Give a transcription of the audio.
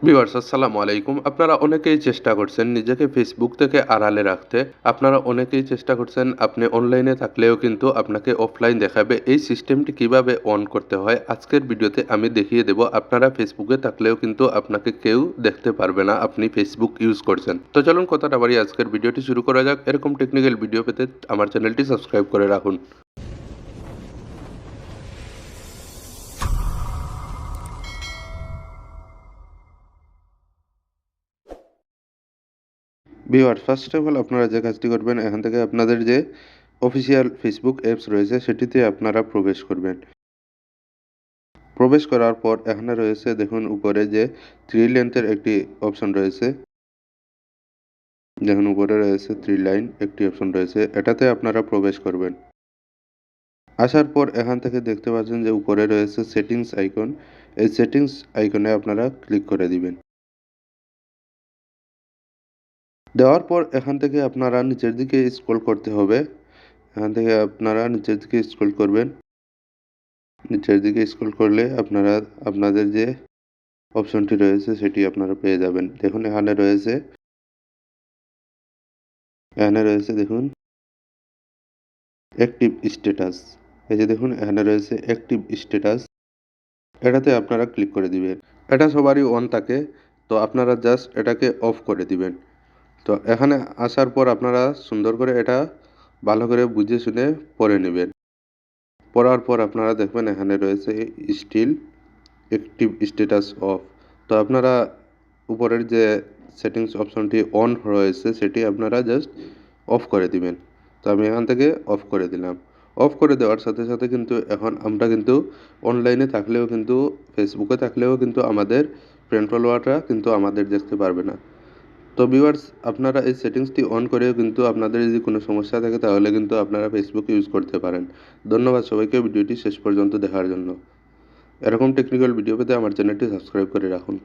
Viewers আসসালামু আলাইকুম। আপনারা অনেকেই চেষ্টা করছেন নিজেকে ফেসবুক থেকে আড়ালে রাখতে। আপনারা অনেকেই চেষ্টা করছেন আপনি অনলাইনে থাকলেও কিন্তু আপনাকে অফলাইন দেখাবে। এই সিস্টেমটি কিভাবে অন করতে হয় আজকের ভিডিওতে আমি দেখিয়ে দেব। আপনারা ফেসবুকে থাকলেও কিন্তু আপনাকে কেউ দেখতে পারবে না আপনি ফেসবুক ইউজ করছেন। তো চলুন কথাটা বাড়িয়ে আজকের ভিডিওটি শুরু করা যাক। এরকম টেকনিক্যাল ভিডিও পেতে আমার চ্যানেলটি সাবস্ক্রাইব করে রাখুন। ভিউয়ার্স ফার্স্ট অফ অল আপনারা যে কাজটি করবেন এখান থেকে আপনাদের যে অফিসিয়াল ফেসবুক অ্যাপস রয়েছে সেটিতে আপনারা প্রবেশ করবেন। প্রবেশ করার পর এখানে রয়েছে দেখুন উপরে যে থ্রি লেন্থের একটি অপশন রয়েছে। দেখুন উপরে রয়েছে থ্রি লাইন একটি অপশন রয়েছে, এটাতে আপনারা প্রবেশ করবেন। আসার পর এখান থেকে দেখতে পাচ্ছেন যে উপরে রয়েছে সেটিংস আইকন। এই সেটিংস আইকনে আপনারা ক্লিক করে দিবেন। দেওয়ার পর এখান থেকে আপনারা নিচের দিকে স্ক্রল করতে হবে। এখান থেকে আপনারা নিচের দিকে স্ক্রল করবেন। নিচের দিকে স্ক্রল করলে আপনারা আপনাদের যে অপশনটি রয়েছে সেটি আপনারা পেয়ে যাবেন। দেখুন এখানে রয়েছে দেখুন অ্যাক্টিভ স্ট্যাটাস। এই যে দেখুন এখানে রয়েছে অ্যাক্টিভ স্ট্যাটাস, এটাতে আপনারা ক্লিক করে দিবেন। এটা সবারই অন থাকে, তো আপনারা জাস্ট এটাকে অফ করে দিবেন। তো এখানে আসার পর আপনারা সুন্দর করে এটা ভালো করে বুঝে শুনে পড়ে নেবেন। পড়ার পর আপনারা দেখবেন এখানে রয়েছে স্টিল অ্যাক্টিভ স্ট্যাটাস অফ। তো আপনারা উপরের যে সেটিংস অপশনটি অন রয়েছে সেটি আপনারা জাস্ট অফ করে দিবেন। তো আমি এখান থেকে অফ করে দিলাম। অফ করে দেওয়ার সাথে সাথে কিন্তু এখন আমরা কিন্তু অনলাইনে থাকলেও কিন্তু ফেসবুকে থাকলেও কিন্তু আমাদের ফ্রেন্ড ফলোয়াররা কিন্তু আমাদের দেখতে পারবে না। তো ভিউয়ার্স আপনারা এই সেটিংসটি অন করেও কিন্তু আপনাদের যদি কোনো সমস্যা থাকে তাহলে কিন্তু আপনারা ফেসবুক ইউজ করতে পারেন। ধন্যবাদ সবাইকে ভিডিওটি শেষ পর্যন্ত দেখার জন্য। এরকম টেকনিক্যাল ভিডিও পেতে আমার চ্যানেলটি সাবস্ক্রাইব করে রাখুন।